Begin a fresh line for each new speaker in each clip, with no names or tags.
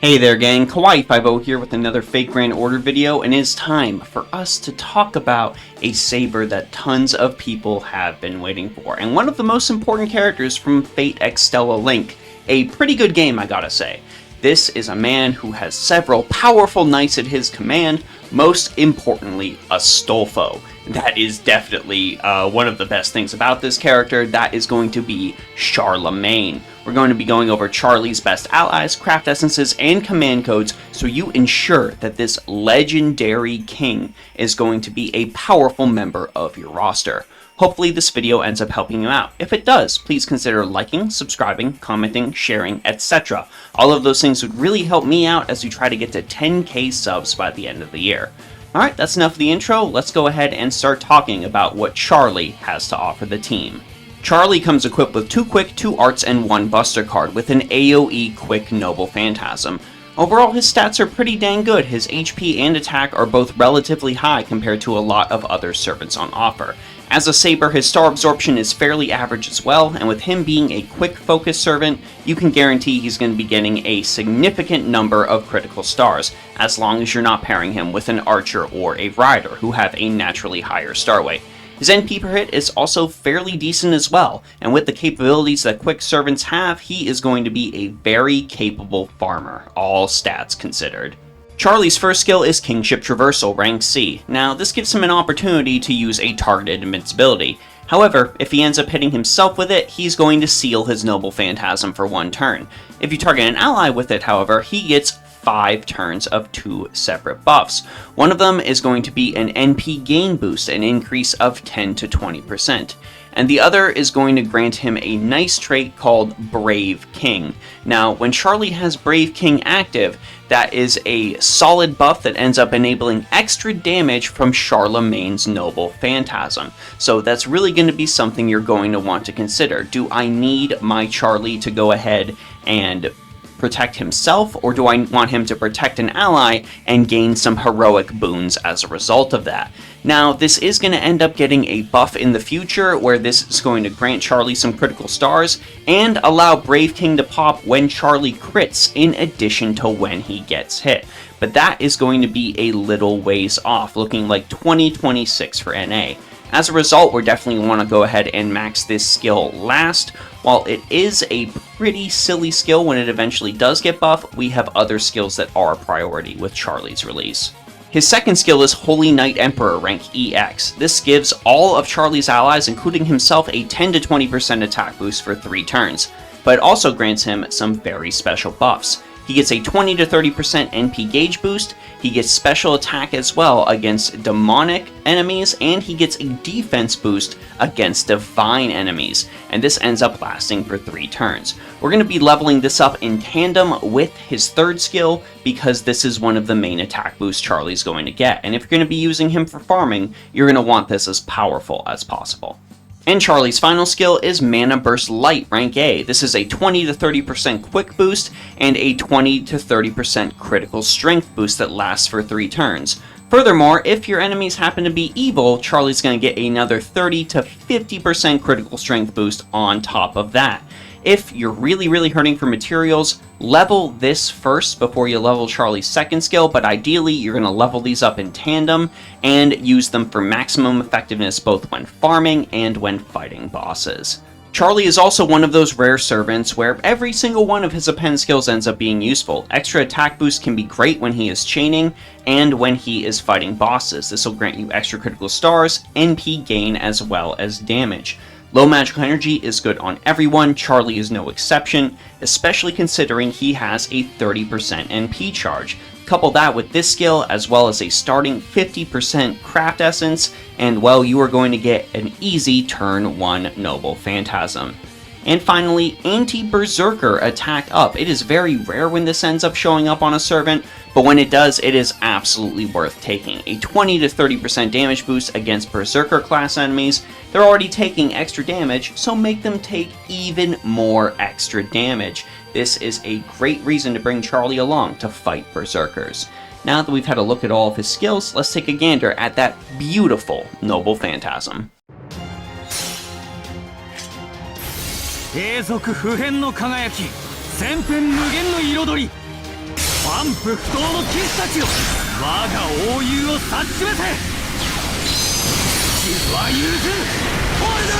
Hey there gang, Kawaii50 here with another Fake Grand Order video, and it is time for us to talk about a saber that tons of people have been waiting for, and one of the most important characters from Fate Extella Link. A pretty good game, I gotta say. This is a man who has several powerful knights at his command, most importantly, a Stolfo. That is definitely one of the best things about this character. That is going to be Charlemagne. We're going to be going over Charlie's best allies, craft essences, and command codes, so you ensure that this legendary king is going to be a powerful member of your roster. Hopefully this video ends up helping you out. If it does, please consider liking, subscribing, commenting, sharing, etc. All of those things would really help me out as we try to get to 10k subs by the end of the year. Alright, that's enough of the intro. Let's go ahead and start talking about what Charlie has to offer the team. Charlie comes equipped with 2 quick, 2 arts, and 1 buster card with an AoE quick noble phantasm. Overall, his stats are pretty dang good. His HP and attack are both relatively high compared to a lot of other servants on offer. As a saber, his star absorption is fairly average as well, and with him being a quick focus servant, you can guarantee he's going to be getting a significant number of critical stars, as long as you're not pairing him with an archer or a rider who have a naturally higher star weight. His NP per hit is also fairly decent as well, and with the capabilities that quick servants have, he is going to be a very capable farmer, all stats considered. Charlie's first skill is Kingship Traversal, rank C. Now, this gives him an opportunity to use a targeted invincibility. However, if he ends up hitting himself with it, he's going to seal his Noble Phantasm for 1 turn. If you target an ally with it, however, he gets 5 turns of 2 separate buffs. One of them is going to be an NP gain boost, an increase of 10 to 20%. And the other is going to grant him a nice trait called Brave King. Now, when Charlie has Brave King active, that is a solid buff that ends up enabling extra damage from Charlemagne's Noble Phantasm. So that's really going to be something you're going to want to consider. Do I need my Charlie to go ahead and protect himself, or do I want him to protect an ally and gain some heroic boons as a result of that? Now, this is going to end up getting a buff in the future where this is going to grant Charlie some critical stars and allow Brave King to pop when Charlie crits in addition to when he gets hit. But that is going to be a little ways off, looking like 2026 for NA. As a result, we're definitely want to go ahead and max this skill last. While it is a pretty silly skill when it eventually does get buffed, we have other skills that are a priority with Charlie's release. His second skill is Holy Knight Emperor, rank EX. This gives all of Charlie's allies, including himself, a 10 to 20% attack boost for 3 turns, but it also grants him some very special buffs. He gets a 20 to 30% NP gauge boost, he gets special attack as well against demonic enemies, and he gets a defense boost against divine enemies, and this ends up lasting for 3 turns. We're going to be leveling this up in tandem with his third skill, because this is one of the main attack boosts Charlie's going to get, and if you're going to be using him for farming, you're going to want this as powerful as possible. And Charlie's final skill is Mana Burst Light, rank A. This is a 20 to 30% quick boost and a 20 to 30% critical strength boost that lasts for 3 turns. Furthermore, if your enemies happen to be evil, Charlie's going to get another 30 to 50% critical strength boost on top of that. If you're really hurting for materials, level this first before you level Charlie's second skill, but ideally you're going to level these up in tandem and use them for maximum effectiveness both when farming and when fighting bosses. Charlie is also one of those rare servants where every single one of his append skills ends up being useful. Extra attack boost can be great when he is chaining and when he is fighting bosses. This will grant you extra critical stars, NP gain, as well as damage. Low magical energy is good on everyone. Charlie is no exception, especially considering he has a 30% NP charge. Couple that with this skill, as well as a starting 50% craft essence, and well, you are going to get an easy turn 1 Noble Phantasm. And finally, Anti-Berserker attack up. It is very rare when this ends up showing up on a servant, but when it does, it is absolutely worth taking. A 20 to 30% damage boost against Berserker class enemies. They're already taking extra damage, so make them take even more extra damage. This is a great reason to bring Charlie along to fight Berserkers. Now that we've had a look at all of his skills, let's take a gander at that beautiful Noble Phantasm.
永続不変の輝き、千変無限の彩り。万不不動の騎士たちよ、我が英雄を察しめせ。傷は許す。ホールド。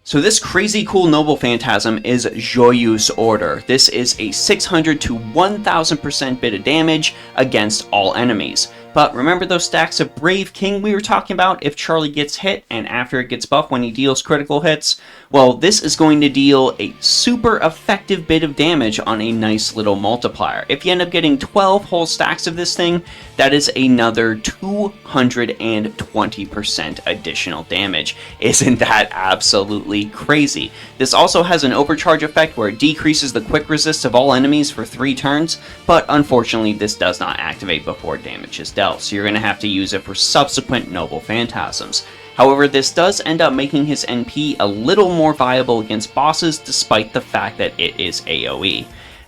So this crazy cool noble phantasm is Joyeuse Order. This is a 600 to 1000% bit of damage against all enemies. But remember those stacks of Brave King we were talking about if Charlie gets hit and after it gets buffed when he deals critical hits? Well, this is going to deal a super effective bit of damage on a nice little multiplier. If you end up getting 12 whole stacks of this thing, that is another 220% additional damage. Isn't that absolutely crazy? This also has an overcharge effect where it decreases the quick resist of all enemies for 3 turns, but unfortunately this does not activate before damage is dealt, so you're going to have to use it for subsequent noble phantasms. However, this does end up making his NP a little more viable against bosses despite the fact that it is AoE.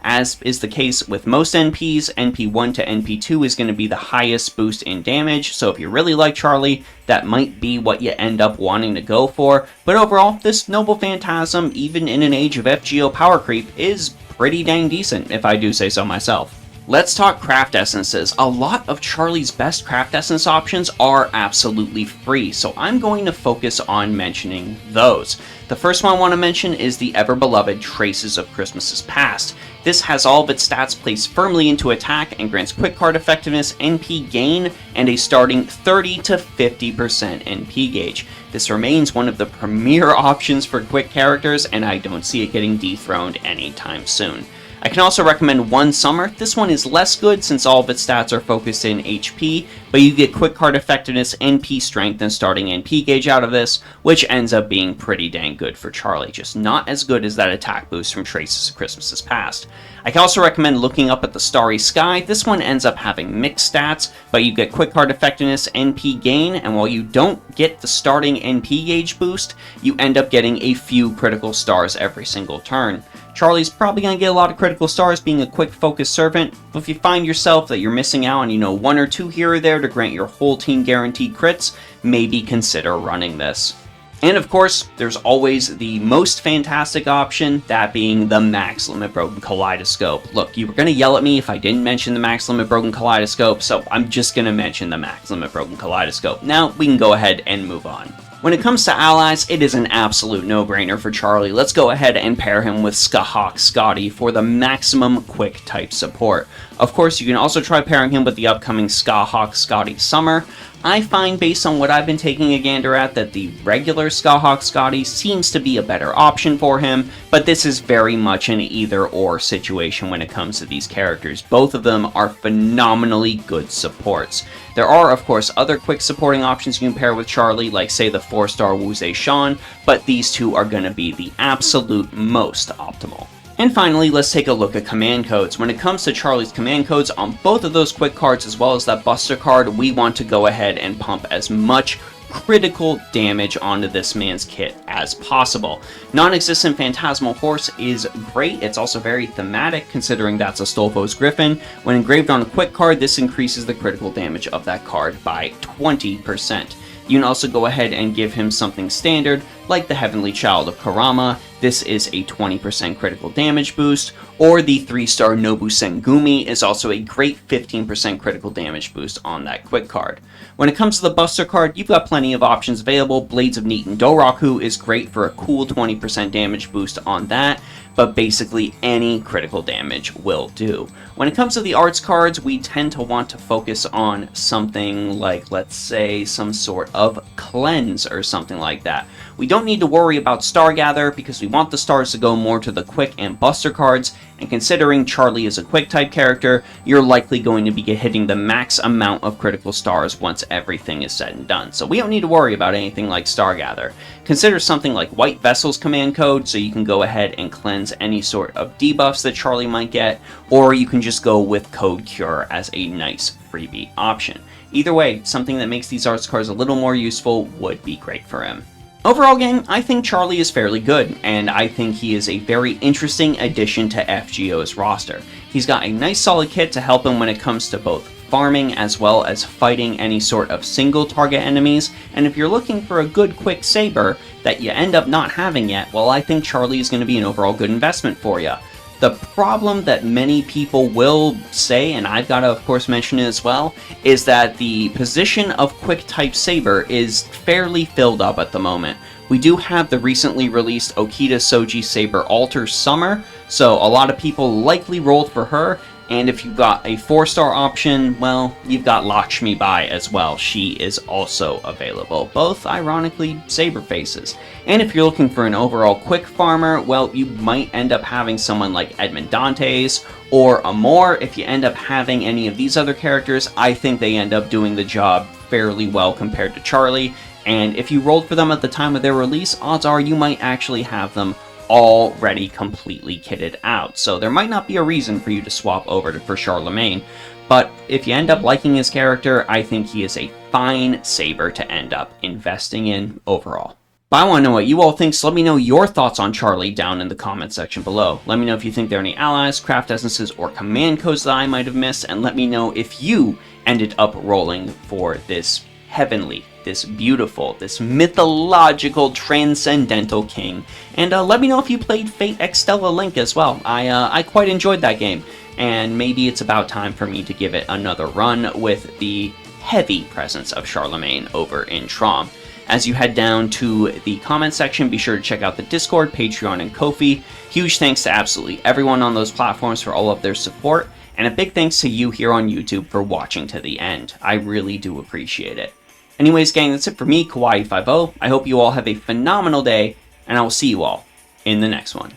As is the case with most NPs, NP1 to NP2 is going to be the highest boost in damage, so if you really like Charlie, that might be what you end up wanting to go for. But overall, this Noble Phantasm, even in an age of FGO power creep, is pretty dang decent, if I do say so myself. Let's talk craft essences. A lot of Charlie's best craft essence options are absolutely free, so I'm going to focus on mentioning those. The first one I want to mention is the ever-beloved Traces of Christmas's Past. This has all of its stats placed firmly into attack and grants quick card effectiveness, NP gain, and a starting 30 to 50% NP gauge. This remains one of the premier options for quick characters, and I don't see it getting dethroned anytime soon. I can also recommend One Summer. This one is less good since all of its stats are focused in HP, but you get quick card effectiveness, NP strength, and starting NP gauge out of this, which ends up being pretty dang good for Charlie, just not as good as that attack boost from Traces of Christmas's Past. I can also recommend looking up at the Starry Sky. This one ends up having mixed stats, but you get quick card effectiveness, NP gain, and while you don't get the starting NP gauge boost, you end up getting a few critical stars every single turn. Charlie's probably going to get a lot of critical stars being a quick focus servant, but if you find yourself that you're missing out on, 1 or 2 here or there to grant your whole team guaranteed crits, maybe consider running this. And of course, there's always the most fantastic option, that being the Max Limit Broken Kaleidoscope. Look, you were going to yell at me if I didn't mention the Max Limit Broken Kaleidoscope, so I'm just going to mention the Max Limit Broken Kaleidoscope. Now, we can go ahead and move on. When it comes to allies, it is an absolute no-brainer for Charlie. Let's go ahead and pair him with Skahawk Scotty for the maximum quick type support. Of course, you can also try pairing him with the upcoming Skahawk Scotty Summer. I find, based on what I've been taking a gander at, that the regular Skahawk Scotty seems to be a better option for him, but this is very much an either-or situation when it comes to these characters. Both of them are phenomenally good supports. There are, of course, other quick supporting options you can pair with Charlie, like, say, the 4-star Wuzei Shan, but these two are going to be the absolute most optimal. And finally, let's take a look at command codes. When it comes to Charlie's command codes, on both of those quick cards as well as that Buster card, we want to go ahead and pump as much critical damage onto this man's kit as possible. Non-existent Phantasmal Horse is great. It's also very thematic, considering that's a Stolfo's Griffin. When engraved on a quick card, this increases the critical damage of that card by 20%. You can also go ahead and give him something standard, like the Heavenly Child of Karama. This is a 20% critical damage boost, or the 3-star Nobu Sengumi is also a great 15% critical damage boost on that quick card. When it comes to the Buster card, you've got plenty of options available. Blades of Neat and Doraku is great for a cool 20% damage boost on that, but basically any critical damage will do. When it comes to the arts cards, we tend to want to focus on something like, let's say, some sort of cleanse or something like that. We don't need to worry about Stargather because we want the stars to go more to the quick and buster cards, and considering Charlie is a quick type character, you're likely going to be hitting the max amount of critical stars once everything is said and done. So we don't need to worry about anything like Stargather. Consider something like White Vessel's command code, so you can go ahead and cleanse any sort of debuffs that Charlie might get, or you can just go with Code Cure as a nice freebie option. Either way, something that makes these arts cards a little more useful would be great for him. Overall, gang, I think Charlie is fairly good, and I think he is a very interesting addition to FGO's roster. He's got a nice solid kit to help him when it comes to both farming as well as fighting any sort of single target enemies. And if you're looking for a good quick saber that you end up not having yet, well, I think Charlie is going to be an overall good investment for you. The problem that many people will say, and I've got to of course mention it as well, is that the position of quick type saber is fairly filled up at the moment. We do have the recently released Okita Soji Saber Alter Summer, so a lot of people likely rolled for her. And if you've got a 4-star option, well, you've got Lakshmi Bai as well. She is also available. Both, ironically, saber faces. And if you're looking for an overall quick farmer, well, you might end up having someone like Edmond Dantes or Amor. If you end up having any of these other characters, I think they end up doing the job fairly well compared to Charlie. And if you rolled for them at the time of their release, odds are you might actually have them already completely kitted out. So there might not be a reason for you to swap over for Charlemagne, but if you end up liking his character, I think he is a fine saber to end up investing in overall. But I want to know what you all think, so let me know your thoughts on Charlie down in the comment section below. Let me know if you think there are any allies, craft essences, or command codes that I might have missed, and let me know if you ended up rolling for this heavenly, this beautiful, this mythological, transcendental king. And let me know if you played Fate Extella Link as well. I quite enjoyed that game, and maybe it's about time for me to give it another run with the heavy presence of Charlemagne over in Trom. As you head down to the comment section, be sure to check out the Discord, Patreon, and Ko-fi. Huge thanks to absolutely everyone on those platforms for all of their support, and a big thanks to you here on YouTube for watching to the end. I really do appreciate it. Anyways, gang, that's it for me, Kawaii50. I hope you all have a phenomenal day, and I will see you all in the next one.